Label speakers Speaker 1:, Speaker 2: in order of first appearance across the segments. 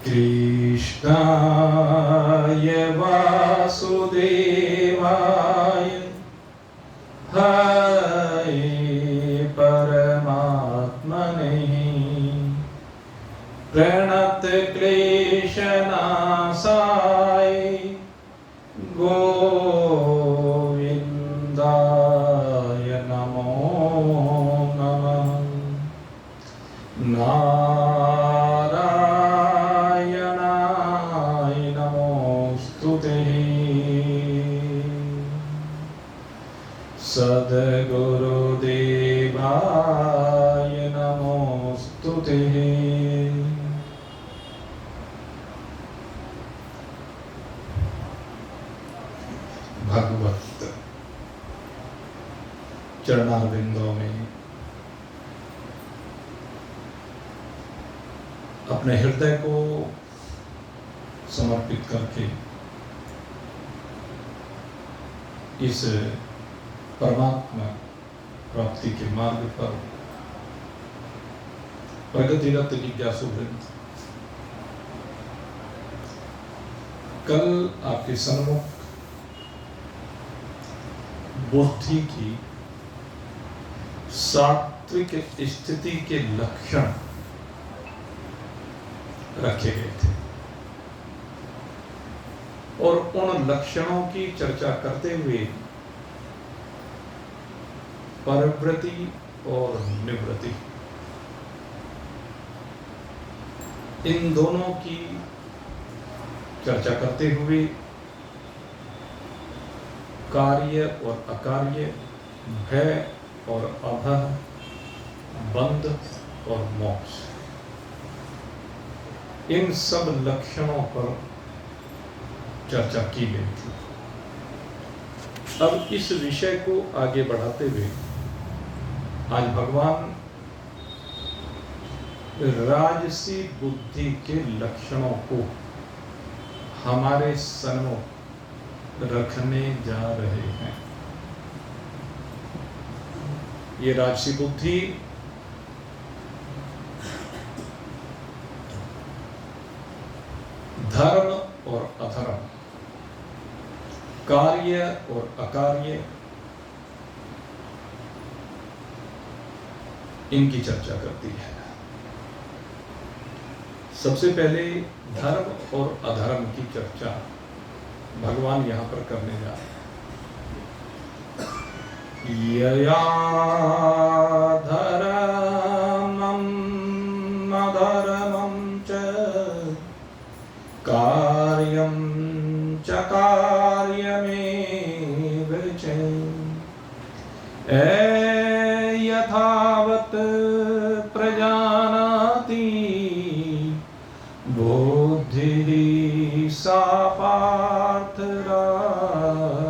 Speaker 1: कृष्णाय वासुदेवाय हरे परमात्मने प्रणतक्लेशनाशाय गोविन्दाय नमो नमः। नारायणाय नमोस्तुते। सद्गुरुदेवाय नमोस्तुते। भगवत चरणारविंदों में अपने हृदय को समर्पित करके इस परमात्मा प्राप्ति के मार्ग पर प्रगतिरत जिज्ञासुवृंद, कल आपके सन्मुख बुद्धि की सात्विक स्थिति के लक्षण रखे गए थे और उन लक्षणों की चर्चा करते हुए परवृत्ति और निवृत्ति, इन दोनों की चर्चा करते हुए कार्य और अकार्य, भय और अभय, बंध और मोक्ष, इन सब लक्षणों पर चर्चा की गई थी। अब इस विषय को आगे बढ़ाते हुए आज भगवान राजसी बुद्धि के लक्षणों को हमारे सन्मुख रखने जा रहे हैं। ये राजसी बुद्धि धर्म और अधर्म, कार्य और अकार्य, इनकी चर्चा करती है। सबसे पहले धर्म और अधर्म की चर्चा भगवान यहां पर करने जा रहे हैं। यया धर्मं अधर्मं च कार्यं च कार्यमेव च यथावत् प्रजानाति बुद्धिः सा पार्थ राजसी।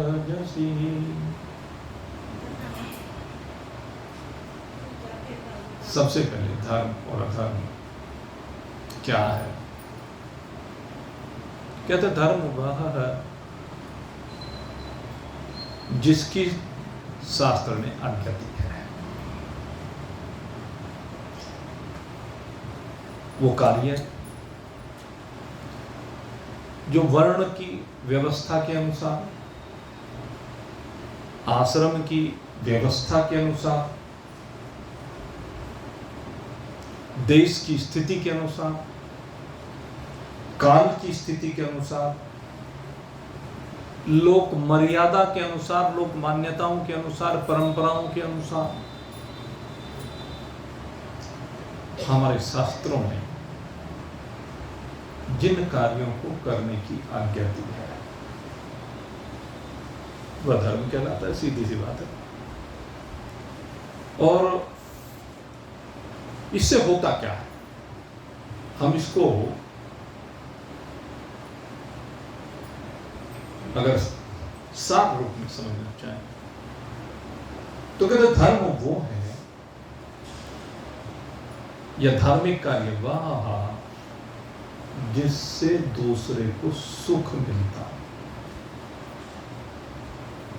Speaker 1: सबसे पहले धर्म और अधर्म क्या है? कहते धर्म वह है जिसकी शास्त्र ने आज्ञा दी है। वो कार्य जो वर्ण की व्यवस्था के अनुसार, आश्रम की व्यवस्था के अनुसार, देश की स्थिति के अनुसार, काल की स्थिति के अनुसार, लोक मर्यादा के अनुसार, लोक मान्यताओं के अनुसार, परंपराओं के अनुसार हमारे शास्त्रों ने जिन कार्यों को करने की आज्ञा दी है वह धर्म कहलाता है। सीधी सी बात है। और इससे होता क्या है, हम इसको अगर साफ रूप में समझना चाहें तो कहते धर्म वो है या धार्मिक कार्य वह जिससे दूसरे को सुख मिलता,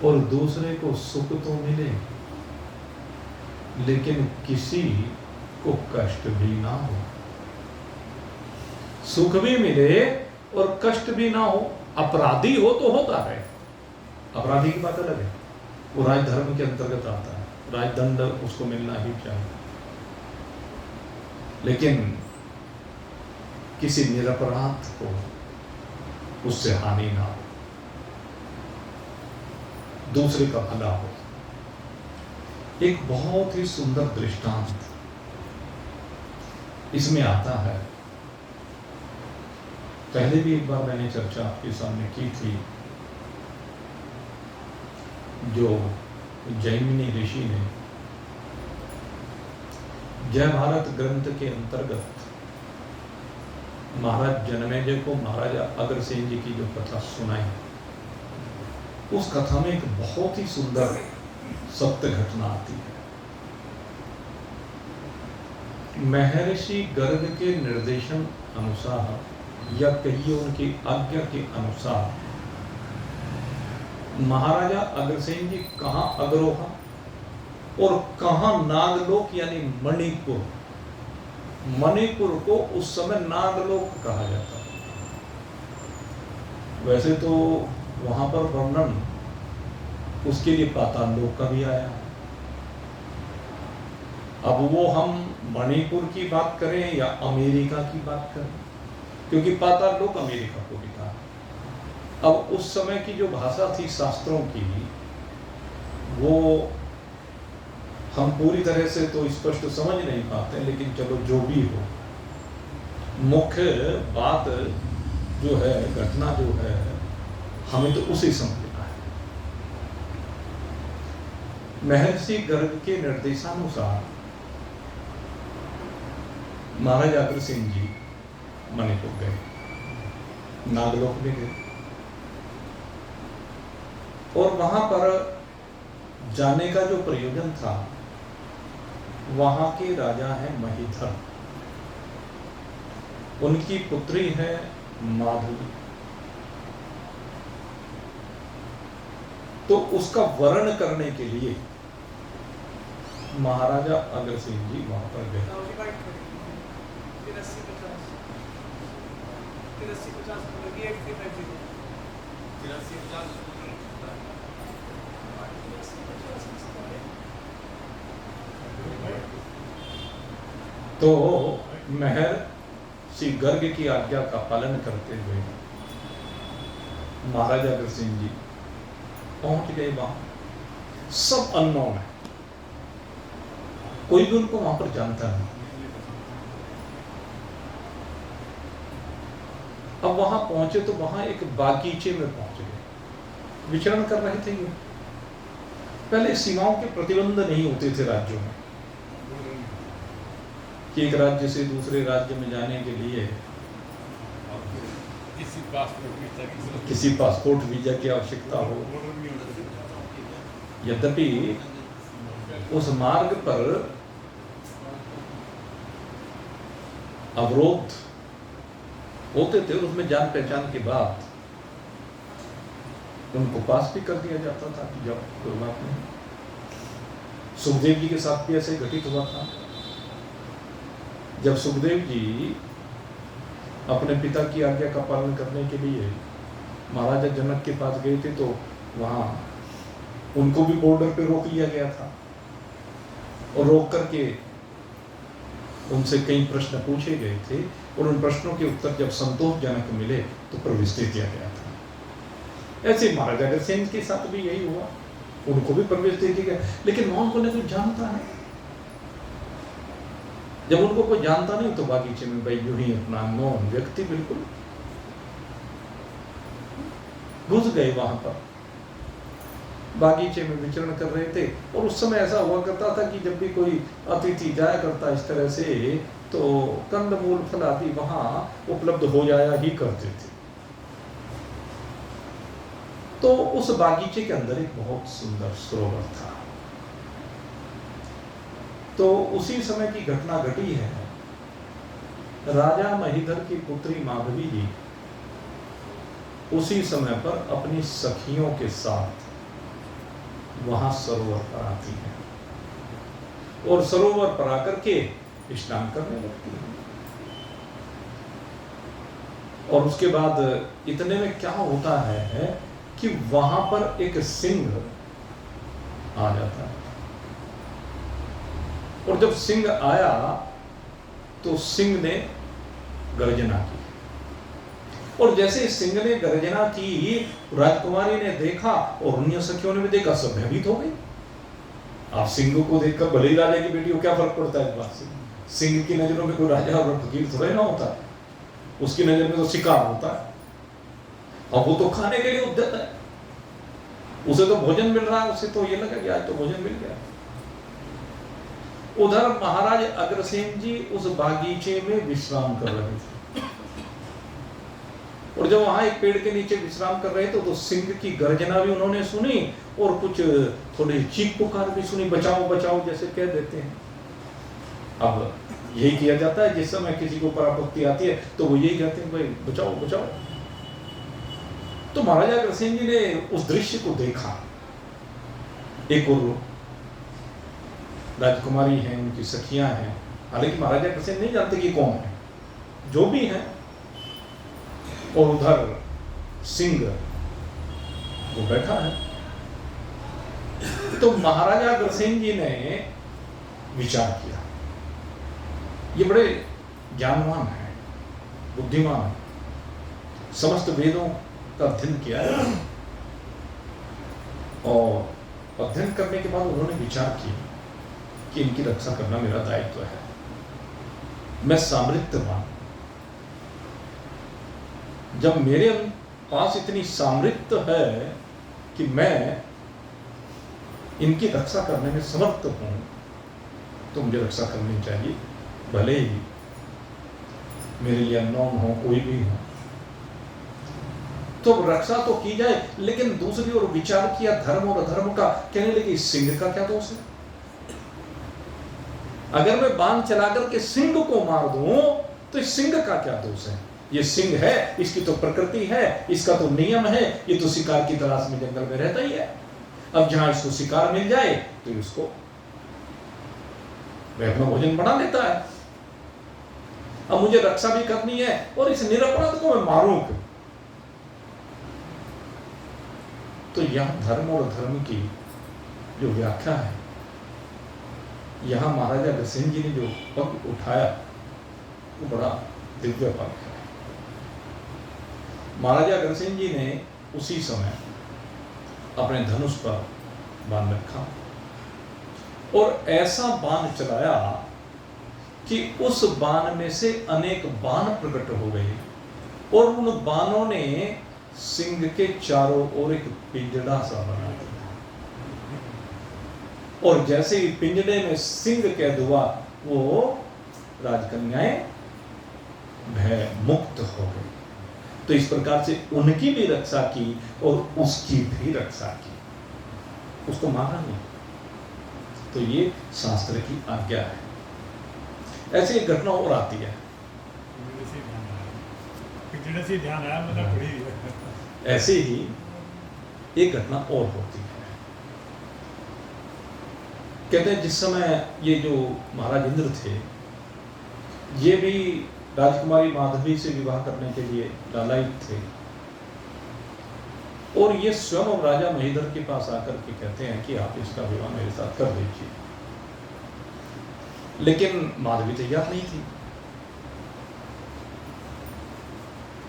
Speaker 1: और दूसरे को सुख तो मिले लेकिन किसी को कष्ट भी ना हो। सुख भी मिले और कष्ट भी ना हो। अपराधी हो तो होता है, अपराधी की बात अलग है, वो राजधर्म के अंतर्गत आता है, राजदंड उसको मिलना ही चाहिए। लेकिन किसी निरपराध को उससे हानि ना हो, दूसरे का भला हो। एक बहुत ही सुंदर दृष्टांत इसमें आता है। पहले भी एक बार मैंने चर्चा आपके सामने की थी। जो जैमिनी ऋषि ने जय भारत ग्रंथ के अंतर्गत महाराज जनमेजय को महाराजा अग्रसेन जी की जो कथा सुनाई, उस कथा में एक बहुत ही सुंदर सत्य घटना आती है। महर्षि गर्ग के निर्देशन अनुसार या कहिए उनकी आज्ञा के अनुसार महाराजा अग्रसेन जी कहां अग्रोहा और कहां नागलोक यानी मणिपुर, मणिपुर को उस समय नागलोक कहा जाता है। वैसे तो वहां पर वर्णन उसके लिए पाताल लोक का भी आया। अब वो हम मणिपुर की बात करें या अमेरिका की बात करें, क्योंकि पाताल लोक अमेरिका को भी था। अब उस समय की जो भाषा थी शास्त्रों की, वो हम पूरी तरह से तो स्पष्ट समझ नहीं पाते, लेकिन चलो जो भी हो, मुख्य बात जो है, घटना जो है, हमें तो उसे समझना है। महर्षि गर्ग के निर्देशानुसार महाराजा अग्रसेन जी मणिपुर गए, नागलोक में गए, और वहां पर जाने का जो प्रयोजन था, वहां के राजा हैं महीधर, उनकी पुत्री है माधवी। तो उसका वर्ण करने के लिए महाराजा अग्रसेन जी वहां पर गए। तो महर्षि गर्ग की आज्ञा का पालन करते हुए महाराजा अग्रसेन जी पहुंच गए वहां। सब अननोन है, कोई भी उनको वहां पर जानता नहीं। अब वहां पहुंचे तो वहां एक बागीचे में पहुंच गए, विचरण कर रहे थे। ये पहले सीमाओं के प्रतिबंध नहीं होते थे राज्यों में कि एक राज्य से दूसरे राज्य में जाने के लिए किसी पासपोर्ट वीजा की आवश्यकता हो। यद्यपि उस मार्ग पर अवरोध होते थे, उसमें जान पहचान के बाद उनको पास भी कर दिया जाता था कि जब कोई बात नहीं। सुखदेव जी के साथ भी ऐसे घटित हुआ था। जब सुखदेव जी अपने पिता की आज्ञा का पालन करने के लिए महाराजा जनक के पास गए थे, तो वहां उनको भी बॉर्डर पे रोक लिया गया था, और रोक करके उनसे कई प्रश्न पूछे गए थे, और उन प्रश्नों के उत्तर जब संतोषजनक मिले तो प्रवेश दे दिया गया था। ऐसे महाराजा अग्रसेन के साथ भी यही हुआ, उनको भी प्रवेश दे दिया गया। लेकिन वहां उनको कुछ जानता है। जब उनको कोई जानता नहीं तो बागीचे में भाई यूं ही अपना नॉन व्यक्ति बिल्कुल घुस गए वहां पर, बागीचे में विचरण कर रहे थे। और उस समय ऐसा हुआ करता था कि जब भी कोई अतिथि जाया करता इस तरह से, तो कंदमूल फल आदि वहां उपलब्ध हो जाया ही करते थे। तो उस बागीचे के अंदर एक बहुत सुंदर सरोवर था। तो उसी समय की घटना घटी है। राजा महीधर की पुत्री माधवी जी उसी समय पर अपनी सखियों के साथ वहां सरोवर पर आती है, और सरोवर पर आकर के स्नान करने लगती है। और उसके बाद इतने में क्या होता है कि वहां पर एक सिंह आ जाता है। और जब सिंह आया तो सिंह ने गर्जना की, और जैसे सिंह ने गर्जना की, राजकुमारी ने देखा और अन्य सखियों ने भी देखा, सब भयभीत हो गई। आप सिंह को देखकर भले ही राजा की बेटी को क्या फर्क पड़ता है इस बात से? सिंह की नजरों में कोई राजा और फकीर थोड़ा ना होता है, उसकी नजर में तो शिकार होता है। और वो तो खाने के लिए उद्यत है, उसे तो भोजन मिल रहा है, उसे तो ये लगा कि आज तो भोजन मिल गया। उधर महाराज अग्रसेन जी उस बागीचे में विश्राम कर रहे थे, और जब वहां एक पेड़ के नीचे विश्राम कर रहे थे तो सिंह की गर्जना भी उन्होंने सुनी और कुछ थोड़ी चीख पुकार भी सुनी, बचाओ बचाओ जैसे कह देते हैं। अब यही किया जाता है जिस समय किसी को परापत्ति आती है तो वो यही कहते हैं भाई बचाओ बचाओ। तो महाराजा अग्रसेन जी ने उस दृश्य को देखा। एक और राजकुमारी हैं, उनकी सखियां हैं, हालांकि महाराजा अग्रसेन नहीं जानते कि कौन है, जो भी है। और उधर सिंह वो बैठा है। तो महाराजा अग्रसेन जी ने विचार किया, ये बड़े ज्ञानवान है, बुद्धिमान है, समस्त वेदों का अध्ययन किया है। और अध्ययन करने के बाद उन्होंने विचार किया कि इनकी रक्षा करना मेरा दायित्व है। मैं सामर्थ्यवान, जब मेरे पास इतनी सामर्थ्य है कि मैं इनकी रक्षा करने में समर्थ हूं, तो मुझे रक्षा करनी चाहिए, भले ही मेरे लिए अननोन हो, कोई भी हो। तो रक्षा तो की जाए, लेकिन दूसरी ओर विचार किया धर्म और अधर्म का। कहने लगे इस सिंह का क्या दोष है? अगर मैं बाण चला करके सिंह को मार दूं तो इस सिंह का क्या दोष है? ये सिंह है, इसकी तो प्रकृति है, इसका तो नियम है, ये तो शिकार की तलाश में जंगल में रहता ही है। अब जहां इसको शिकार मिल जाए तो इसको वह अपना भोजन बना लेता है। अब मुझे रक्षा भी करनी है और इस निरपराध को मैं मारूं क्यों? तो यह धर्म और धर्म की जो व्याख्या है, यहां महाराजा अग्रसेन जी ने जो पग उठाया वो बड़ा दिव्य पग है। महाराजा अग्रसेन जी ने उसी समय अपने धनुष पर बाण रखा और ऐसा बाण चलाया कि उस बाण में से अनेक बाण प्रकट हो गए, और उन बाणों ने सिंह के चारों ओर एक पिंजड़ा सा बना दिया। और जैसे ही पिंजड़े में सिंह कैद हुआ, वो राजकन्याएं भय मुक्त हो गई। तो इस प्रकार से उनकी भी रक्षा की और उसकी भी रक्षा की, उसको मारा नहीं। तो ये शास्त्र की आज्ञा है। ऐसी एक घटना और आती है, ऐसे ही एक घटना और होती है। कहते हैं जिस समय ये जो महाराज इंद्र थे, ये भी राजकुमारी माधवी से विवाह करने के लिए लालायित थे, और ये स्वयं राजा महीधर के पास आकर के कहते हैं कि आप इसका विवाह मेरे साथ कर दीजिए। लेकिन माधवी तैयार नहीं थी।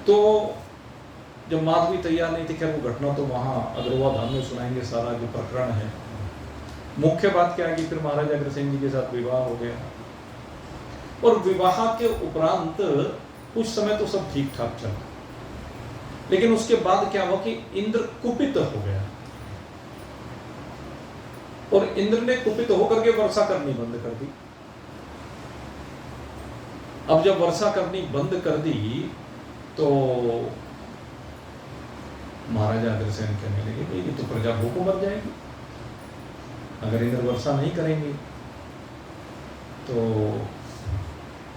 Speaker 1: तो जब माधवी तैयार नहीं थी, खैर वो घटना तो वहां अग्रवा धाम में सुनाएंगे, सारा जो प्रकरण है। मुख्य बात क्या है कि फिर महाराजा अग्रसेन जी के साथ विवाह हो गया, और विवाह के उपरांत कुछ समय तो सब ठीक ठाक चला, लेकिन उसके बाद क्या हुआ कि इंद्र कुपित हो गया, और इंद्र ने कुपित होकर के वर्षा करनी बंद कर दी। अब जब वर्षा करनी बंद कर दी तो महाराजा अग्रसेन कहने लगे कि ये तो प्रजा भूखों मर जाएगी, अगर इंद्र वर्षा नहीं करेंगे। तो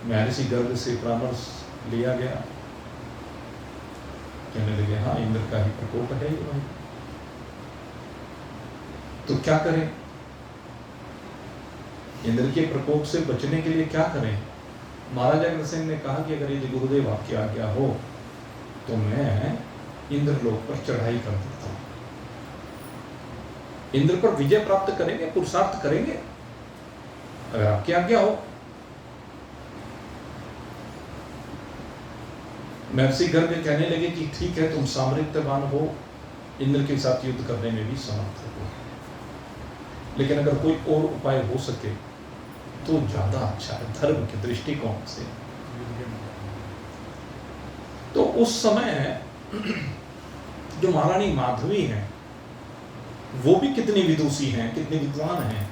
Speaker 1: महर्षि गर्ग से परामर्श लिया गया, कहने लगे हाँ इंद्र का ही प्रकोप है ये भाई, तो क्या करें? इंद्र के प्रकोप से बचने के लिए क्या करें? महाराजा अग्रसेन ने कहा कि अगर ये गुरुदेव आपकी आज्ञा हो तो मैं इंद्रलोक पर चढ़ाई कर देता हूं। इंद्र पर विजय प्राप्त करेंगे, पुरुषार्थ करेंगे अगर आपकी आज्ञा हो। महर्षि गर्ग कहने लगे कि ठीक है, तुम सामर्थ्यवान हो, इंद्र के साथ युद्ध करने में भी समर्थ हो, लेकिन अगर कोई और उपाय हो सके तो ज्यादा अच्छा है धर्म के दृष्टिकोण से। तो उस समय जो महारानी माधवी हैं वो भी कितनी विदुषी हैं, कितने विद्वान हैं,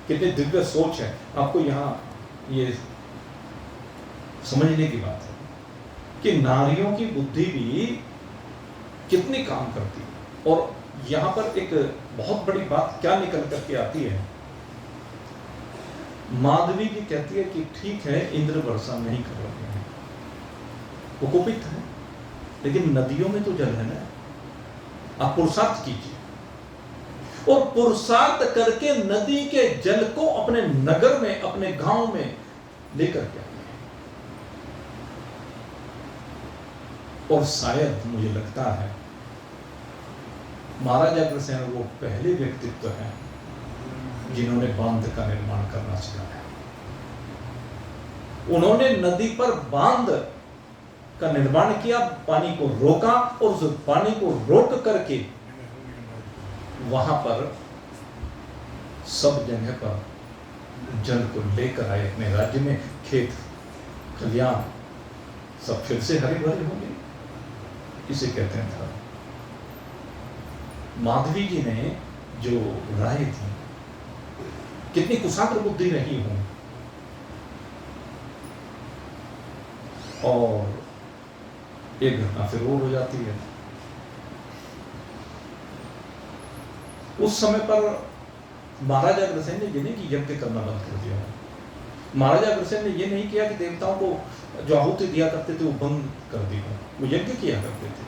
Speaker 1: कितने दिव्य सोच है। आपको यहाँ ये समझने की बात है कि नारियों की बुद्धि भी कितनी काम करती है। और यहां पर एक बहुत बड़ी बात क्या निकल करके आती है, माधवी जी कहती है कि ठीक है, इंद्र वर्षा नहीं कर रहे हैं, वो कुपित है, लेकिन नदियों में तो जल है ना, आप पुरुषार्थ कीजिए और पुरुषार्थ करके नदी के जल को अपने नगर में, अपने गांव में लेकर के आइए। और शायद मुझे लगता है महाराजा अग्रसेन वो पहले व्यक्तित्व हैं जिन्होंने बांध का निर्माण करना सिखाया। उन्होंने नदी पर बांध का निर्माण किया, पानी को रोका और उस पानी को रोक करके वहां पर सब जगह पर जल को लेकर आए अपने राज्य में। खेत खलियान सब फिर से हरे भरे होंगे, इसे कहते हैं धर्म। माधवी जी ने जो राय थी, कितनी कुशाग्र बुद्धि रही हूं, और एक घटना फिर और हो जाती है। उस समय पर महाराजा अग्रसेन ने जिन्हें कि यज्ञ करना बंद कर दिया। महाराजा अग्रसेन ने यह नहीं किया कि देवताओं को जो आहुति दिया करते थे वो बंद कर दिया, वो यज्ञ किया करते थे।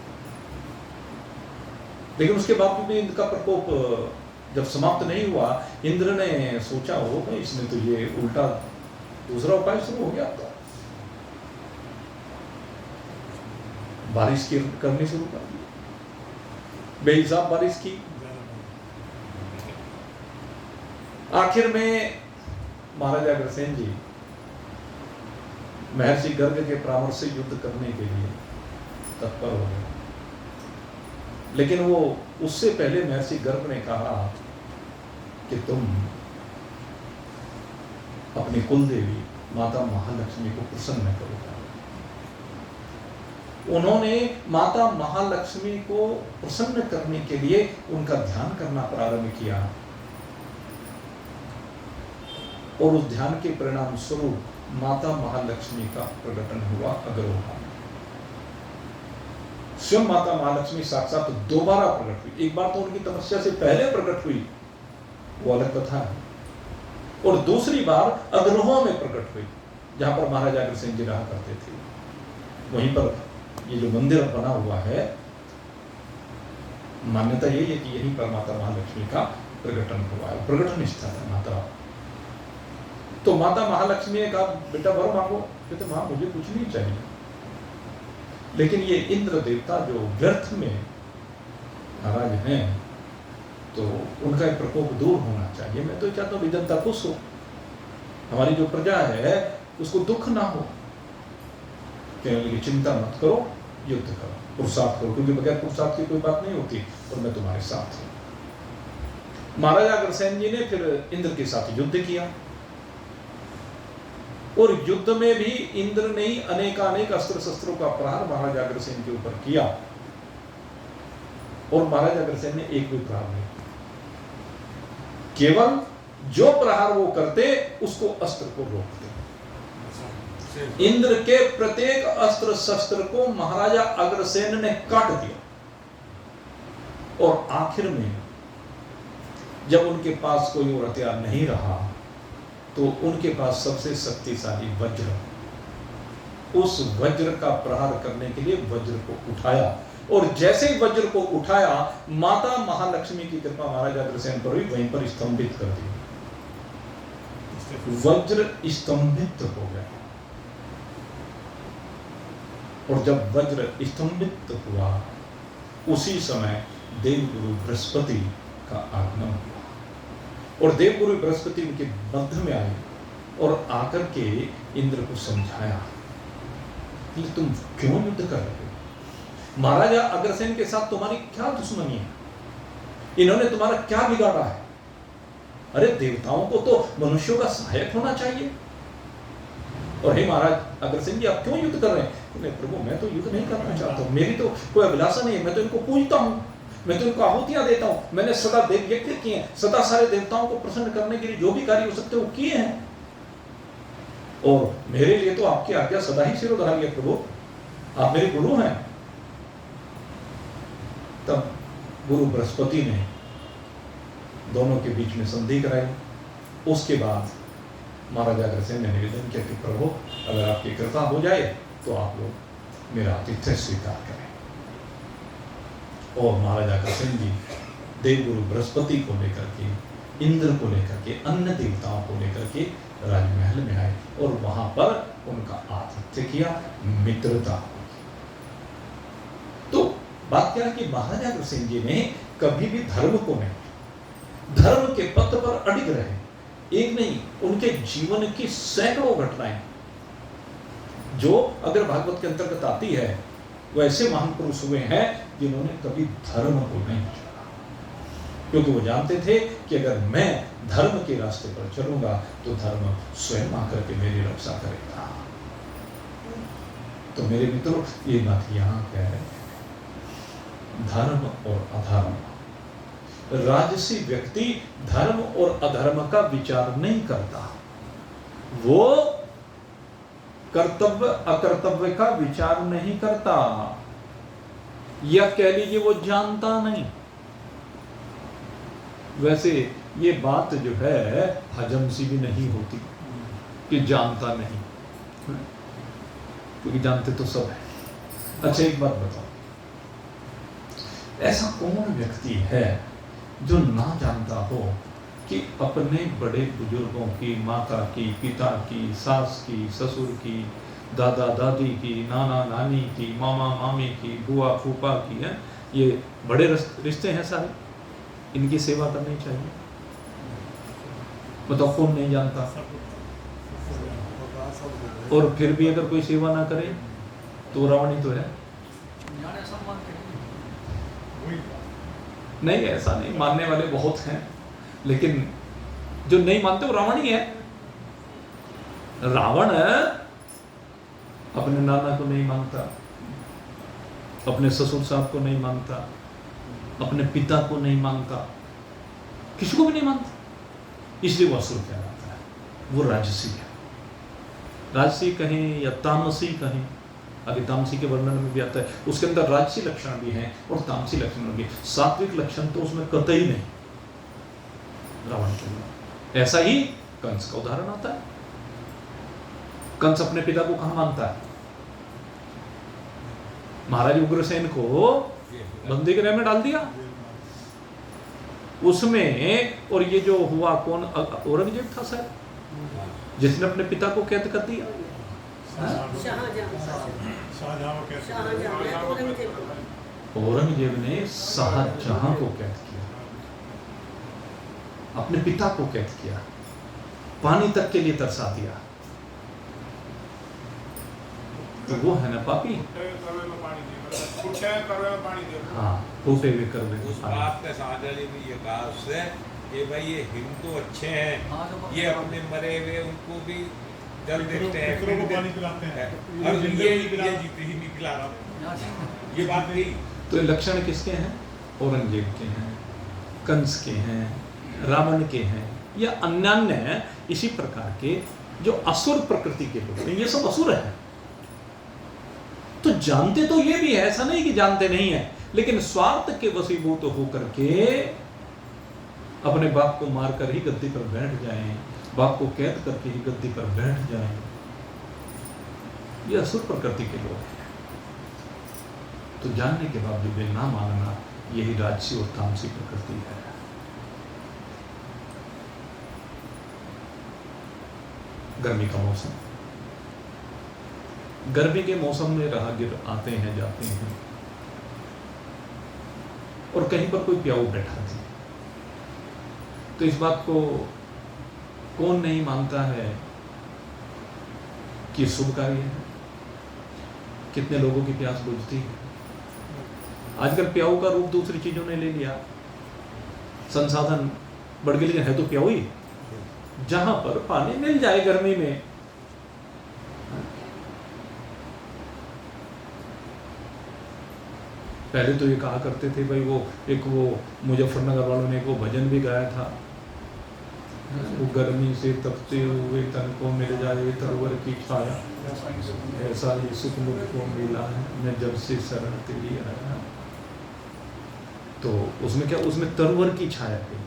Speaker 1: लेकिन उसके बाद भी इंद्र का प्रकोप जब समाप्त नहीं हुआ, इंद्र ने सोचा हो भाई इसने तो ये उल्टा दूसरा उपाय शुरू हो गया था, बारिश की करनी शुरू कर दी, बेहिसाब बारिश की। आखिर में महाराजा अग्रसेन जी महर्षि गर्ग के परामर्श से युद्ध करने के लिए तत्पर हो गए। लेकिन वो उससे पहले महर्षि गर्ग ने कहा कि तुम अपनी कुलदेवी माता महालक्ष्मी को प्रसन्न करो। उन्होंने माता महालक्ष्मी को प्रसन्न करने के लिए उनका ध्यान करना प्रारंभ किया और उस ध्यान के परिणाम स्वरूप माता महालक्ष्मी का प्रकटन हुआ अग्रहोहा। स्वयं माता महालक्ष्मी साक्षात दोबारा प्रकट हुई। एक बार तो उनकी तपस्या से पहले प्रकट हुई, वो अलग कथा है, और दूसरी बार अग्रहोहा में प्रकट हुई जहां पर महाराजा अग्रसेन जी रहा करते थे। वहीं पर ये जो मंदिर बना हुआ है, मान्यता यही है कि यहीं पर माता महालक्ष्मी का प्रकटन हुआ है, प्रकटन स्थल है माता। तो माता महालक्ष्मी ने कहा बेटा वर मांगो। कहते मां मुझे कुछ नहीं चाहिए, लेकिन ये इंद्र देवता जो व्यर्थ में नाराज हैं तो उनका एक प्रकोप दूर होना चाहिए। मैं तो चाहता हूँ जनता खुश हो, हमारी जो प्रजा है उसको दुख ना हो। कहने लगे चिंता मत करो, युद्ध करो, पुरुषार्थ करो, क्योंकि बगैर पुरुषार्थ की कोई बात नहीं होती और मैं तुम्हारे साथ हूं। महाराजा अग्रसेन जी ने फिर इंद्र के साथ युद्ध किया और युद्ध में भी इंद्र ने ही अनेकानेक अस्त्र शस्त्रों का प्रहार महाराजा अग्रसेन के ऊपर किया और महाराजा अग्रसेन ने एक भी प्रहार नहीं, केवल जो प्रहार वो करते उसको अस्त्र को रोकते। इंद्र के प्रत्येक अस्त्र शस्त्र को महाराजा अग्रसेन ने काट दिया और आखिर में जब उनके पास कोई और हथियार नहीं रहा तो उनके पास सबसे शक्तिशाली वज्र, उस वज्र का प्रहार करने के लिए वज्र को उठाया और जैसे ही वज्र को उठाया माता महालक्ष्मी की कृपा महाराजा अग्रसेन पर हुई, वहीं पर स्तंभित कर दी। वज्र स्तंभित हो गया और जब वज्र स्तंभित हुआ उसी समय देवगुरु बृहस्पति का आगमन हुआ और देवगुरु बृहस्पति उनके मध्य में आए और आकर के इंद्र को समझाया कि तुम क्यों युद्ध कर रहे हो? महाराजा अग्रसेन के साथ तुम्हारी क्या दुश्मनी है? इन्होंने तुम्हारा क्या बिगाड़ा है? अरे देवताओं को तो मनुष्यों का सहायक होना चाहिए। और हे महाराज अग्रसेन जी, आप क्यों युद्ध कर रहे हैं? नहीं प्रभु, मैं तो युद्ध नहीं करना चाहता हूँ, मेरी तो कोई अभिलाषा नहीं है, मैं तो इनको पूजता हूँ, मैं तो इनको आहुतियां देता हूँ, मैंने सदा देव यज्ञ किए हैं, सदा सारे देवताओं को प्रसन्न करने के लिए जो भी कार्य हो सकते हैं वो किए हैं, और मेरे लिए तो आपकी आज्ञा सदा ही सिरोधार्य है प्रभु, आप मेरे गुरु हैं। तब गुरु बृहस्पति ने दोनों के बीच में संधि कराई। उसके बाद महाराजा अग्रसेन ने निवेदन किया कि प्रभु, अगर आपकी कृपा हो जाए तो आप लोग मेरा आतिथ्य स्वीकार करें। और महाराजा अग्रसेन जी देवगुरु बृहस्पति को लेकर के, इंद्र को लेकर के, अन्य देवताओं को लेकर के राजमहल में आए और वहां पर उनका आतिथ्य किया, मित्रता। तो बात क्या है कि महाराजा अग्रसेन जी ने कभी भी धर्म को नहीं, धर्म के पथ पर अडिग रहे। एक नहीं, उनके जीवन की सैकड़ों घटनाएं जो अगर भागवत के अंतर्गत आती है, वो ऐसे महान पुरुष हुए हैं जिन्होंने कभी धर्म को नहीं छोड़ा, क्योंकि वो जानते थे कि अगर मैं धर्म के रास्ते पर चलूंगा तो धर्म स्वयं आकर के मेरी रक्षा करेगा। तो मेरे मित्रों, ये बात यहां कह रहे हैं, धर्म और अधर्म। राजसी व्यक्ति धर्म और अधर्म का विचार नहीं करता, वो कर्तव्य अकर्तव्य का विचार नहीं करता, या कह लीजिए वो जानता नहीं। वैसे ये बात जो है हजम सी भी नहीं होती कि जानता नहीं, क्योंकि जानते तो सब है। अच्छा एक बात बताओ, ऐसा कौन व्यक्ति है जो ना जानता हो कि अपने बड़े बुजुर्गों की, माता की, पिता की, सास की, ससुर की, दादा दादी की, नाना नानी की, मामा मामी की, बुआ फूफा की, है ये बड़े रिश्ते हैं सारे, इनकी सेवा करनी चाहिए। बताओ कौन नहीं जानता? और फिर भी अगर कोई सेवा ना करे तो रावण ही तो है। नहीं, ऐसा नहीं, मानने वाले बहुत हैं, लेकिन जो नहीं मानते वो रावण ही है। रावण अपने नाना को नहीं मानता, अपने ससुर साहब को नहीं मानता, अपने पिता को नहीं मानता, किसी को भी नहीं मानता, इसलिए वो असुर कहलाता है। वो राजसी है। राजसी कहें या तामसी कहें, आगे तामसी के वर्णन में भी आता है, उसके अंदर राजसी लक्षण भी हैं और तामसी लक्षण भी। सात्विक लक्षण तो उसमें कतई नहीं रावण के अंदर। ऐसा ही कंस का उदाहरण आता है। कंस अपने पिता को कहां मानता है? महाराज उग्रसेन को बंदी गृह में डाल दिया उसमें, और ये जो हुआ कौन, औरंगजेब था सर, जिसने अपने पिता को कैद कर दिया। औरंगजेब ने शाहजहां को कैद किया, अपने पिता को कैद किया, पानी तक के लिए तरसा दिया। तो वो है ना पापी। हाँ, फूटे हुए कर में
Speaker 2: उस बात का शाहजहां ने भी ये कहा उससे कि भाई ये हिंदू अच्छे हैं, ये अपने मरे हुए उनको भी जल देते हैं, पानी पिलाते हैं, और ये जीते ही नहीं पिला रहा, ये बात नहीं।
Speaker 1: तो लक्षण किसके हैं? औरंगजेब के हैं, कंस के हैं, रावण के हैं, या अन्य इसी प्रकार के जो असुर प्रकृति के लोग हैं, ये सब असुर हैं। तो जानते तो ये भी है, ऐसा नहीं कि जानते नहीं है, लेकिन स्वार्थ के वशीभूत होकर के अपने बाप को मारकर ही गद्दी पर बैठ जाएं, बाप को कैद करके ही गद्दी पर बैठ जाएं, ये असुर प्रकृति के लोग हैं। तो जानने के बावजूद ना मानना, यही राजसी और तामसी प्रकृति है। गर्मी का मौसम, गर्मी के मौसम में राहगीर आते हैं जाते हैं और कहीं पर कोई प्याऊ बैठा थी, तो इस बात को कौन नहीं मानता है कि शुभ कार्य है। कितने लोगों की प्यास बुझती है। आजकल प्याऊ का रूप दूसरी चीजों ने ले लिया, संसाधन बढ़ गए, लेकिन है तो प्याऊ ही। जहां पर पानी मिल जाए गर्मी में, पहले तो ये कहा करते थे भाई, वो मुजफ्फरनगर वालों ने एक वो भजन भी गाया था, वो गर्मी से तपते हुए तन को मिल जाए तरवर की छाया, ऐसा ही सुख मुझको मिला है मैं जब से शरण तेरी आया। तो उसमें क्या, उसमें तरवर की छाया थी।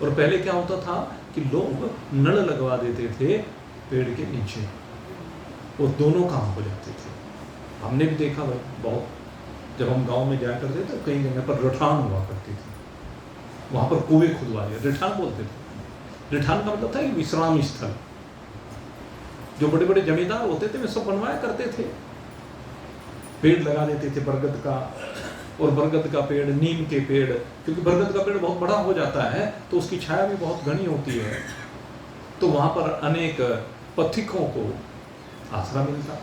Speaker 1: और पहले क्या होता था कि लोग नल लगवा देते थे पेड़ के नीचे और दोनों काम हो जाते थे। हमने भी देखा भाई बहुत, जब हम गांव में जाया करते थे कई जगह पर रिठान हुआ करती थी, वहां पर कुएं खुदवा दिए, रिठान बोलते थे। रिठान का मतलब था कि विश्राम स्थल। जो बड़े बड़े जमींदार होते थे वे सब बनवाया करते थे, पेड़ लगा देते थे बरगद का, और बरगद का पेड़, नीम के पेड़, क्योंकि बरगद का पेड़ बहुत बड़ा हो जाता है तो उसकी छाया भी बहुत घनी होती है, तो वहां पर अनेक पथिकों को आसरा मिलता,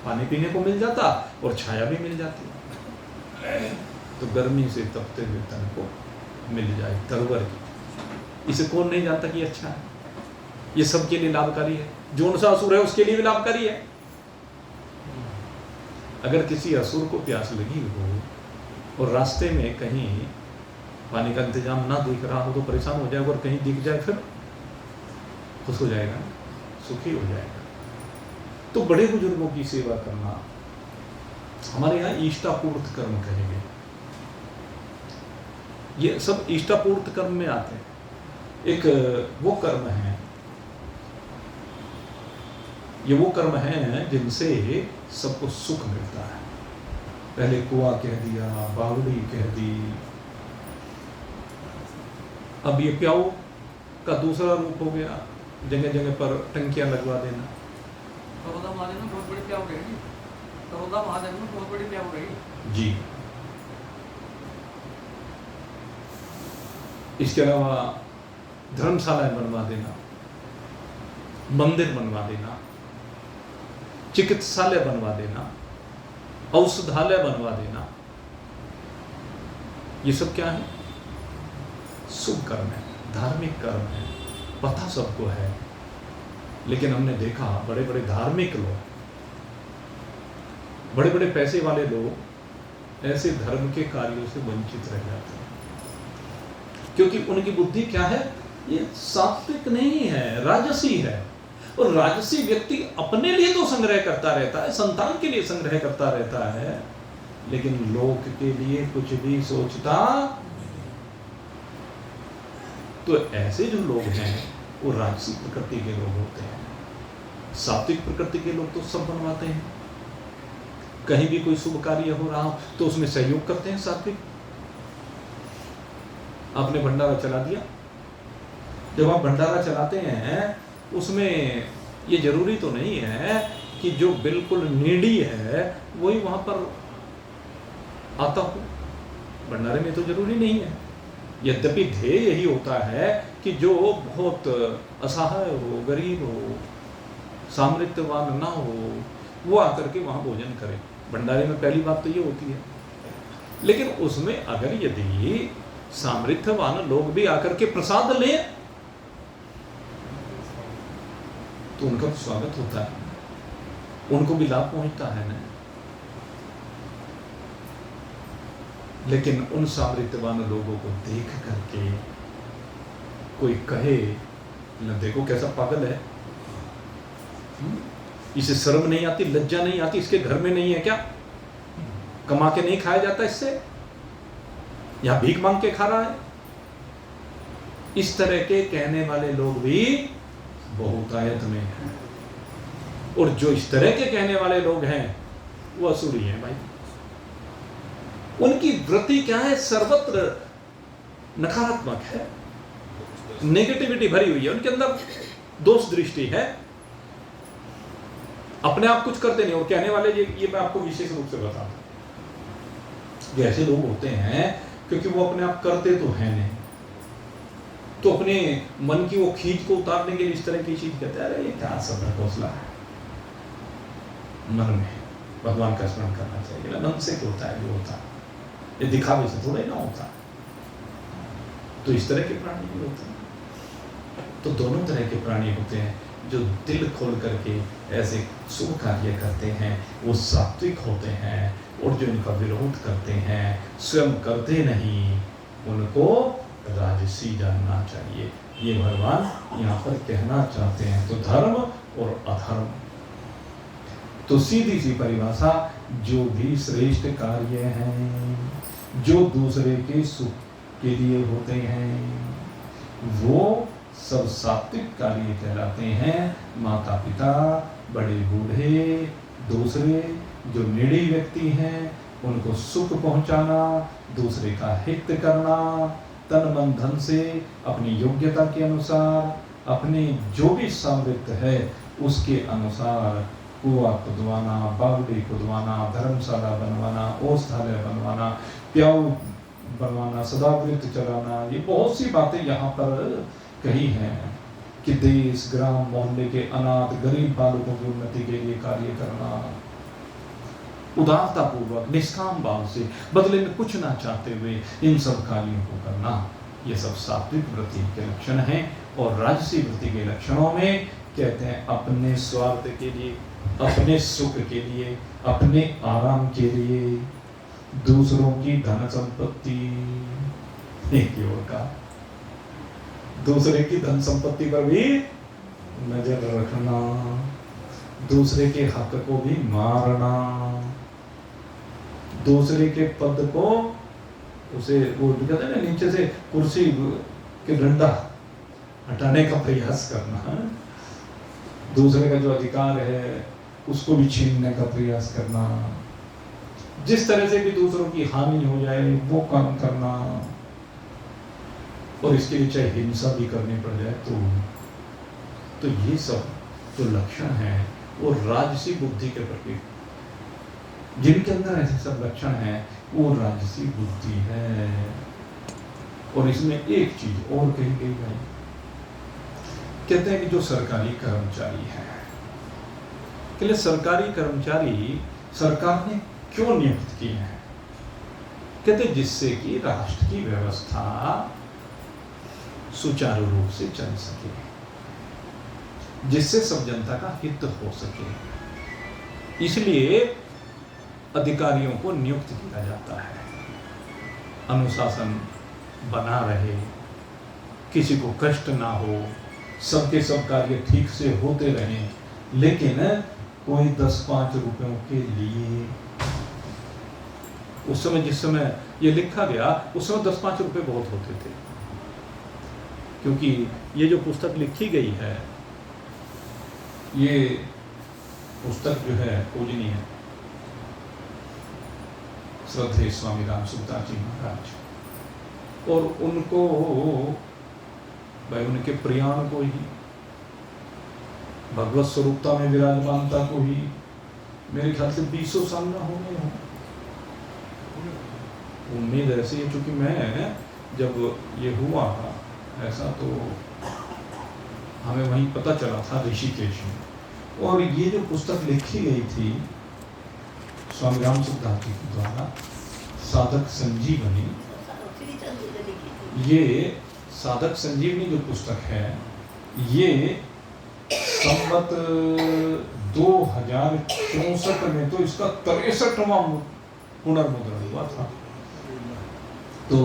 Speaker 1: पानी पीने को मिल जाता और छाया भी मिल जाती। तो गर्मी से तपते हुए तन को मिल जाए तरवर की, इसे कौन नहीं जानता कि अच्छा है, ये सबके लिए लाभकारी है। जो सा असुर है उसके लिए भी लाभकारी है। अगर किसी असुर को प्यास लगी हो और रास्ते में कहीं पानी का इंतजाम ना दिख रहा हो तो परेशान हो जाएगा, और कहीं दिख जाए फिर खुश हो जाएगा, सुखी हो जाएगा। तो बड़े बुजुर्गों की सेवा करना हमारे यहाँ इष्टापूर्त कर्म कहेंगे। ये सब इष्टापूर्त कर्म में आते हैं। एक वो कर्म है, ये वो कर्म है जिनसे सबको सुख मिलता है। पहले कुआं कह दिया, बावड़ी कह दी, अब ये प्याऊ का दूसरा रूप हो गया, जगह जगह पर टंकियां लगवा देना।
Speaker 3: बड़ौदा महादेव में बहुत बड़ी प्याऊ रहेगी, बड़ौदा महादेव में बहुत बड़ी प्याऊ रहेगी
Speaker 1: जी। इसके अलावा धर्मशालाएं बनवा देना, मंदिर बनवा देना, चिकित्सालय बनवा देना, औषधालय बनवा देना, ये सब क्या है? शुभ कर्म है, धार्मिक कर्म है, पता सबको है। लेकिन हमने देखा बड़े बड़े धार्मिक लोग, बड़े बड़े पैसे वाले लोग ऐसे धर्म के कार्यों से वंचित रह जाते हैं, क्योंकि उनकी बुद्धि क्या है? ये सात्विक नहीं है, राजसी है। और राजसी व्यक्ति अपने लिए तो संग्रह करता रहता है, संतान के लिए संग्रह करता रहता है, लेकिन लोक के लिए कुछ भी सोचता। तो ऐसे जो लोग हैं वो राजसी प्रकृति के लोग होते हैं। सात्विक प्रकृति के लोग तो सब बनवाते हैं, कहीं भी कोई शुभ कार्य हो रहा हो तो उसमें सहयोग करते हैं। सात्विक, आपने भंडारा चला दिया, जब आप भंडारा चलाते हैं उसमें ये जरूरी तो नहीं है कि जो बिल्कुल नीडी है वही वहां पर आता हो, भंडारे में तो जरूरी नहीं है। यद्यपि ध्येय यही होता है कि जो बहुत असहाय हो, गरीब हो, सामर्थ्यवान ना हो, वो आकर के वहां भोजन करे। भंडारे में पहली बात तो ये होती है। लेकिन उसमें अगर यदि सामर्थ्यवान लोग भी आकर के प्रसाद ले तो उनका तो स्वागत होता है, उनको भी लाभ पहुंचता है ना। लेकिन उन सामर्थ्यवान लोगों को देख करके कोई कहे न, देखो कैसा पागल है, इसे शर्म नहीं आती, लज्जा नहीं आती, इसके घर में नहीं है क्या, कमा के नहीं खाया जाता इससे, यहां भीख मांग के खा रहा है। इस तरह के कहने वाले लोग भी बहुतायत में हैं, और जो इस तरह के कहने वाले लोग हैं वो असुरी हैं भाई। उनकी वृत्ति क्या है? सर्वत्र नकारात्मक है, नेगेटिविटी भरी हुई है, उनके अंदर दोष दृष्टि है। अपने आप कुछ करते नहीं। और कहने वाले ये मैं आपको विशेष रूप से बताता हूं, जो ऐसे लोग होते हैं क्योंकि वो अपने आप करते तो है नहीं, तो अपने मन की वो खींच को उतारने के लिए इस तरह की चीज कहते हैं, अरे ये क्या सब्र हौसला है। मन में भगवान का स्मरण करना चाहिए, मन से होता है जो होता है, ये दिखावे से थोड़ा ही ना होता। तो इस तरह के प्राणी भी होते हैं। तो दोनों तरह के प्राणी होते हैं। जो दिल खोल करके ऐसे शुभ कार्य करते हैं वो सात्विक होते हैं, और जो इनका विरोध करते हैं, स्वयं करते नहीं, उनको राजसी जानना चाहिए। ये भगवान यहाँ पर कहना चाहते हैं। तो धर्म और अधर्म, तो सीधी सी परिभाषा, जो भी श्रेष्ठ कार्य हैं, जो दूसरे के सुख के लिए होते हैं, वो सब सात्विक कार्य कहलाते हैं। माता पिता, बड़े बूढ़े, दूसरे जो निडी व्यक्ति हैं, उनको सुख पहुंचाना, दूसरे का हित करना, तन मन धन से अपनी योग्यता के अनुसार, अपने जो भी सामर्थ्य है उसके अनुसार कुआं खुदवाना, बावड़ी खुदवाना, धर्मशाला बनवाना, औषधालय बनवाना, प्याऊ बनवाना, सदाव्रत चलाना, ये बहुत सी बातें यहाँ पर कही हैं कि देश, ग्राम, मोहल्ले के अनाथ गरीब बालकों की उन्नति के लिए कार्य करना, उदारता पूर्वक निष्काम भाव से, बदले में कुछ ना चाहते हुए इन सब कार्यों को करना, ये सब सात्विक वृत्ति के लक्षण हैं। और राजसी वृत्ति के लक्षणों में कहते हैं अपने स्वार्थ के लिए, अपने सुख के लिए, अपने आराम के लिए, दूसरों की धन संपत्ति एक ओर का, दूसरे की धन संपत्ति पर भी नजर रखना, दूसरे के हक को भी मारना, दूसरे के पद को उसे वो कहते हैं ना, नीचे से कुर्सी के डंडा हटाने का प्रयास करना, दूसरे का जो अधिकार है उसको भी छीनने का प्रयास करना, जिस तरह से भी दूसरों की हानि हो जाए वो काम करना, और इसके लिए चाहे हिंसा भी करनी पड़ जाए तो ये सब जो लक्षण है वो राजसी बुद्धि के प्रति, जिनके अंदर ऐसे सब लक्षण हैं वो राजसी बुद्धि है। और इसमें एक चीज और कही गई है, कहते हैं कि जो सरकारी कर्मचारी है, के लिए सरकारी कर्मचारी सरकार ने क्यों नियुक्त किए हैं, कहते जिससे कि राष्ट्र की व्यवस्था सुचारू रूप से चल सके, जिससे सब जनता का हित हो सके, इसलिए अधिकारियों को नियुक्त किया जाता है। अनुशासन बना रहे, किसी को कष्ट ना हो, सबके सब कार्य ठीक से होते रहें, लेकिन कोई 10-5 रुपयों के लिए, उस समय जिस समय ये लिखा गया उस समय 10-5 रुपए बहुत होते थे, क्योंकि ये जो पुस्तक लिखी गई है, ये पुस्तक जो है पूजनीय श्रद्धेय स्वामी राम सुखदास जी महाराज, और उनको भाई उनके प्रयाण को ही, भगवत स्वरूपता में विराजमानता को ही मेरे ख्याल से 20 साल ना हो गए हों। उम्मीद ऐसी है, चूंकि मैं जब ये हुआ था ऐसा तो हमें वहीं पता चला था ऋषिकेश में, और ये जो पुस्तक लिखी गई थी स्वामी राम सुखदास जी के द्वारा, साधक संजीवनी, ये साधक संजीवनी जो पुस्तक है ये संवत 2064 में तो इसका 63वां पुनर्मुद्रण हुआ था। तो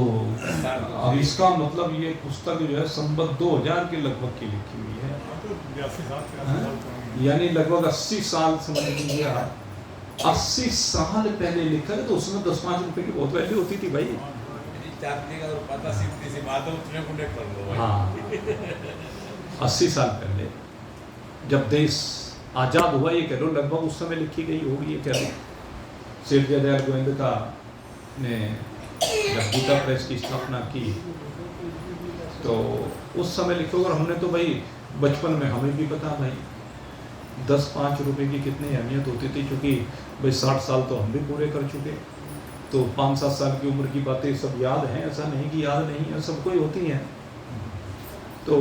Speaker 1: अब इसका मतलब ये पुस्तक जो है संवत 2000 के लगभग की लिखी हुई है, यानी लगभग 80 साल समझ लीजिए आप, 80 साल पहले लिखा है। तो उसमें 10-5 रुपए की बहुत वैल्यू होती थी भाई। हाँ, 80 साल पहले जब देश आजाद हुआ, ये कह लो लगभग उस समय लिखी गई होगी, ये कह लो सेठ जयदयाल गोविंद ने जब गीता प्रेस की स्थापना की तो उस समय लिखो। और हमने तो भाई बचपन में हमें भी पता भाई 10-5 रुपए की कितनी अहमियत होती थी, क्योंकि भाई 60 साल तो हम भी पूरे कर चुके, तो 5-7 साल की उम्र की बातें सब याद हैं, ऐसा नहीं कि याद नहीं है, सबको ही होती हैं। तो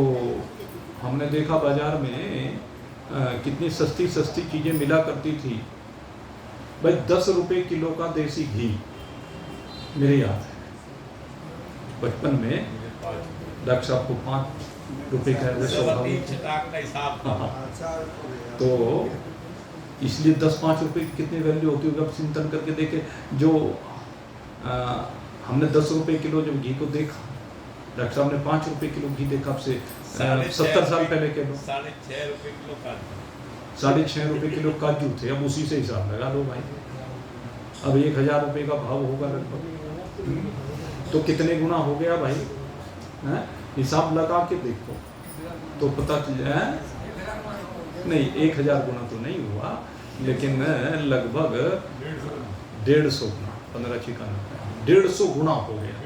Speaker 1: हमने देखा बाजार में कितनी सस्ती सस्ती चीज़ें मिला करती थी भाई। 10 रुपए किलो का देसी घी मेरे याद है बचपन में डॉक्टर साहब को 5 रुपए का
Speaker 2: हिसाब था।
Speaker 1: तो इसलिए 10-5 रुपए की कितनी वैल्यू होती होगी, अब चिंतन करके देखे। जो हमने 10 रुपए किलो जब घी को देखा, डॉक्टर साहब ने 5 रुपए किलो घी देखा, अब से 70 साल पहले के लोग
Speaker 2: 6.5 रुपए किलो काजू,
Speaker 1: 6.5 रुपए किलो काजू थे। अब उसी से हिसाब लगा लो भाई, अब 1000 रुपए का भाव होगा लगभग, तो कितने गुना हो गया भाई, हैं? हिसाब लगा के देखो तो पता चल जाए। नहीं 1000 गुना तो नहीं हुआ, लेकिन लगभग 150 गुना, 15-6 गुना हो गया।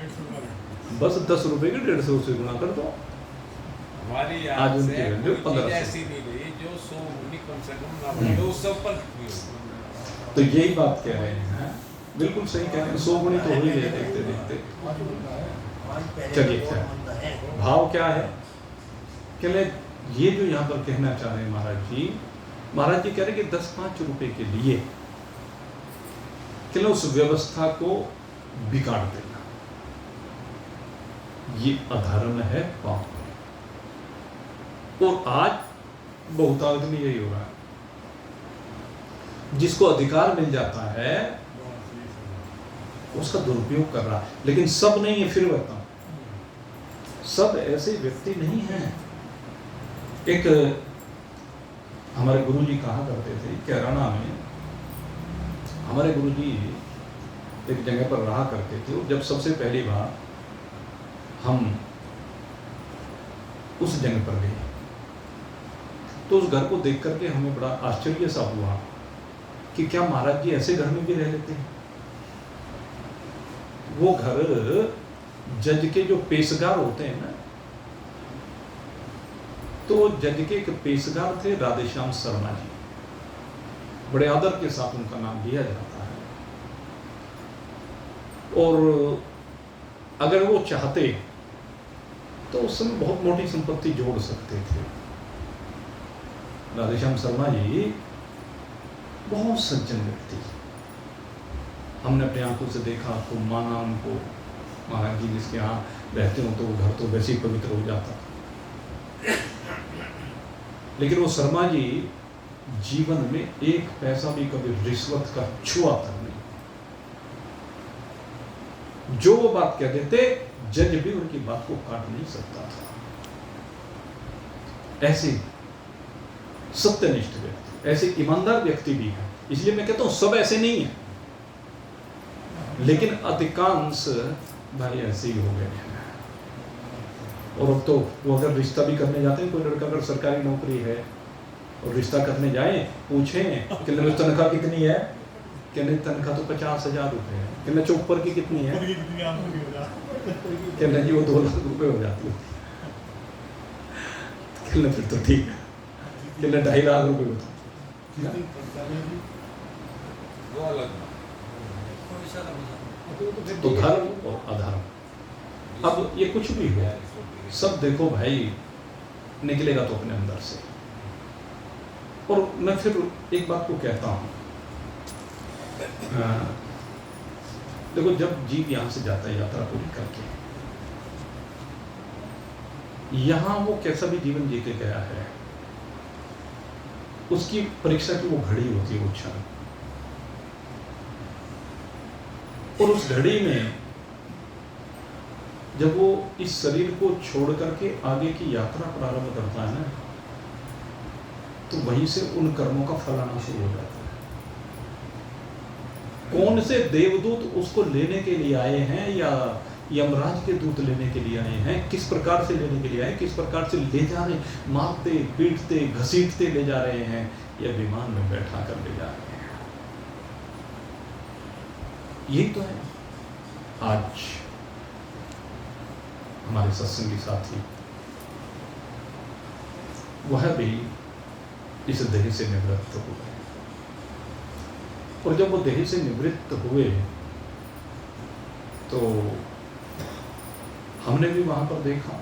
Speaker 1: बस 10 रुपए के 150 से गुना कर दो।
Speaker 2: हमारी
Speaker 1: आज उनकी वैल्यू 1500।
Speaker 2: ऐसी नहीं रही जो 100 गुनी कम से कम ना 200 पर।
Speaker 1: तो यही बात कह रहे हैं, बिल्कुल सही कह रहे हैं, 100 गुनी तो हो ही गए देखते देखते। चलिए क्या भाव क्या है, कहले ये जो यहाँ पर कहना चाह रहे हैं महाराज जी कह रहे कि 10-5 रुपए के लिए कहले उस व्यवस्था को बिगाड़ देना, ये अधर्म है, पाप है। और आज बहुतायत में यही हो रहा है, जिसको अधिकार मिल जाता है उसका दुरुपयोग कर रहा है। लेकिन सब नहीं है, फिर बताऊं, सब ऐसे व्यक्ति नहीं हैं। एक हमारे गुरुजी कहा करते थे, कैराना में हमारे गुरुजी एक जगह पर रहा करते थे, और जब सबसे पहली बार हम उस जगह पर गए तो उस घर को देख करके हमें बड़ा आश्चर्य सा हुआ कि क्या महाराज जी ऐसे घर में भी रह लेते हैं। वो घर जज के जो पेशगार होते हैं ना, तो जज के एक पेशगार थे राधेश्याम शर्मा जी, बड़े आदर के साथ उनका नाम लिया जाता है। और अगर वो चाहते तो उस समय बहुत मोटी संपत्ति जोड़ सकते थे। राधेश्याम शर्मा जी बहुत सज्जन व्यक्ति, हमने अपनी आंखों से देखा, तो माना उनको, महाराज जी जिसके यहाँ रहते हो तो वो घर तो वैसे ही पवित्र हो जाता। लेकिन वो शर्मा जी जीवन में एक पैसा भी कभी रिश्वत का छुआ तक नहीं। जो वो बात कह देते, जज भी उनकी बात को काट नहीं सकता था। ऐसे सत्यनिष्ठ व्यक्ति, ऐसे ईमानदार व्यक्ति भी हैं। इसलिए मैं कहता हूं सब ऐसे नहीं है, लेकिन अधिकांश भाई ऐसे ही हो गए हैं। और अब तो वो अगर रिश्ता भी करने जाते हैं, कोई लड़का अगर सरकारी नौकरी है और रिश्ता करने जाए, पूछें कि तनख्वाह कितनी है, कहने तनख्वाह तो 50,000 रुपए है। कहने चौपर की कितनी है, कहने जी वो 2 लाख रुपए हो जाती है। कहने फिर तो ठीक है, कहने 2.5 लाख रुपए होता। तो धर्म और अधर्म, अब ये कुछ भी हो, सब देखो भाई निकलेगा तो अपने अंदर से। और मैं फिर एक बात को कहता हूं, देखो जब जीव यहां से जाता है यात्रा पूरी करके, यहां वो कैसा भी जीवन जी के गया है, उसकी परीक्षा की वो घड़ी होती है, वो क्षण। और उस घड़ी में जब वो इस शरीर को छोड़ करके आगे की यात्रा प्रारंभ करता है ना, तो वहीं से उन कर्मों का फल आना शुरू हो जाता है। कौन से देवदूत उसको लेने के लिए आए हैं, या यमराज के दूत लेने के लिए आए हैं, किस प्रकार से लेने के लिए आए, किस प्रकार से ले जा रहे हैं, मारते पीटते घसीटते ले जा रहे हैं, या विमान में बैठा कर ले जा रहे हैं। यही तो है आज हमारे सत्संगी साथी, वह भी इस देह से निवृत्त हुए। और जब वो देह से निवृत्त हुए तो हमने भी वहां पर देखा,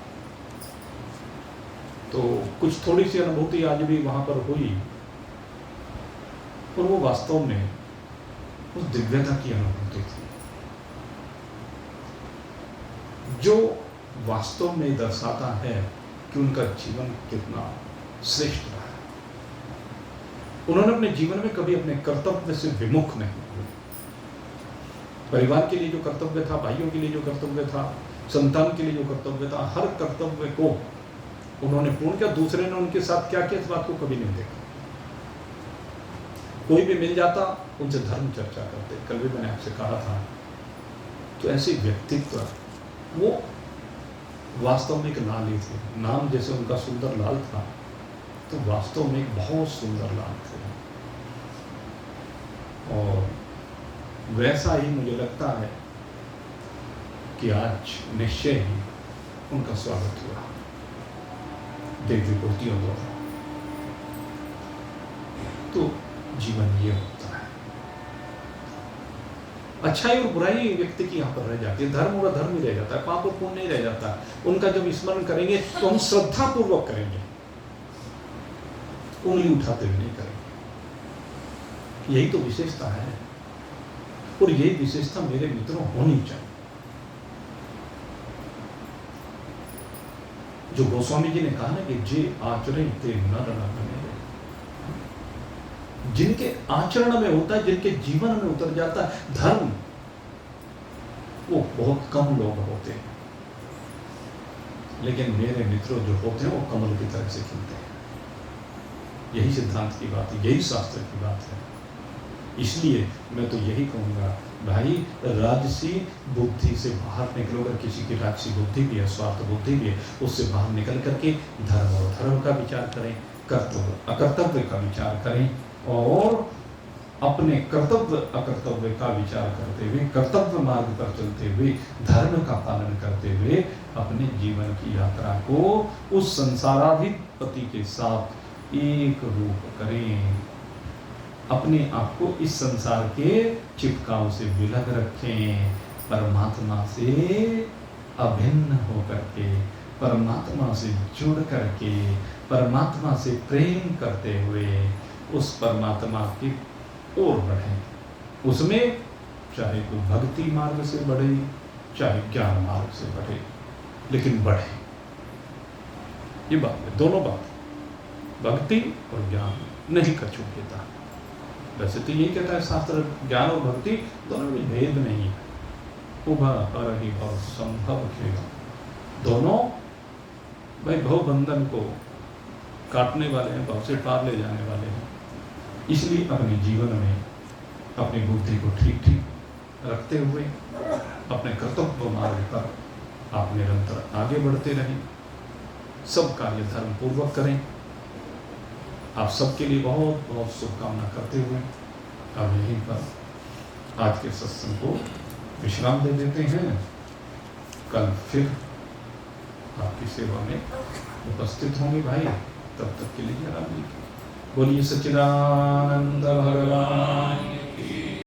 Speaker 1: तो कुछ थोड़ी सी अनुभूति आज भी वहां पर हुई, और वो वास्तव में उस दिव्यता की अनुभूति थी जो वास्तव में दर्शाता है कि उनका जीवन कितना श्रेष्ठ रहा। उन्होंने अपने जीवन में कभी अपने कर्तव्य से विमुख नहीं हुए। परिवार के लिए जो कर्तव्य था, भाइयों के लिए जो कर्तव्य था, संतान के लिए जो कर्तव्य था, हर कर्तव्य को उन्होंने पूर्ण किया। दूसरे ने उनके साथ क्या किया इस बात को कभी नहीं देखा। कोई भी मिल जाता उनसे धर्म चर्चा करते। कल भी मैंने आपसे कहा था, तो ऐसे व्यक्तित्व वो वास्तव में एक लाल ही थे। नाम जैसे उनका सुंदर लाल था, तो वास्तव में एक बहुत सुंदर लाल थे। और वैसा ही मुझे लगता है कि आज निश्चय ही उनका स्वागत हुआ देवी मूर्तियों द्वारा। तो जीवन ये होता है, अच्छाई और बुराई व्यक्ति की यहाँ पर रह जाती है, धर्म और अधर्म ही रह जाता है, पाप और पुण्य नहीं रह जाता। उनका जब स्मरण करेंगे तो हम श्रद्धा पूर्वक करेंगे, उंगली उठाते हुए नहीं करेंगे। यही तो विशेषता है, और यही विशेषता मेरे मित्रों होनी चाहिए। जो गोस्वामी जी ने कहा ना कि जे आचरण ते नर न बने, जिनके आचरण में होता है, जिनके जीवन में उतर जाता है धर्म, वो बहुत कम लोग होते हैं। लेकिन मेरे मित्रों जो होते हैं वो कमल की तरह से खिलते हैं। यही सिद्धांत की बात है, यही शास्त्र की बात है। इसलिए मैं तो यही कहूँगा, भाई राजसी बुद्धि से बाहर निकलो। अगर किसी की राजसी बुद्धि भी है, स्वार्थ बुद्धि भी है, उससे बाहर निकल करके धर्म और धर्म का विचार करें, कर्तव्य अकर्तव्य का विचार करें, और अपने कर्तव्य अकर्तव्य का विचार करते हुए, कर्तव्य मार्ग पर चलते हुए, धर्म का पालन करते हुए अपने जीवन की यात्रा को उस संसाराधिपति के साथ एक रूप करें। अपने आप को इस संसार के चिपकाव से विलग रखें, परमात्मा से अभिन्न होकर के, परमात्मा से जुड़ करके, परमात्मा से प्रेम करते हुए उस परमात्मा की ओर बढ़ें। उसमें चाहे तो भक्ति मार्ग से बढ़े, चाहे ज्ञान मार्ग से बढ़े, लेकिन बढ़े। ये बात है, दोनों बात, भक्ति और ज्ञान नहीं कछुकेता। वैसे तो यही कहता है शास्त्र, ज्ञान और भक्ति दोनों में भेद नहीं है, उभा पर ही भव संभव खेगा। दोनों भाई भव बंधन को काटने वाले हैं, भव से पार ले जाने वाले हैं। इसलिए अपने जीवन में अपनी बुद्धि को ठीक ठीक रखते हुए अपने कर्तव्य मार्ग पर आप निरंतर आगे बढ़ते रहें, सब कार्य धर्म पूर्वक करें। आप सबके लिए बहुत बहुत शुभकामना करते हुए अब यहीं पर आज के सत्संग को विश्राम दे देते हैं। कल फिर आपकी सेवा में उपस्थित होंगे भाई, तब तक के लिए आराम लीजिए। बोलिए सच्चिदानंद भगवान की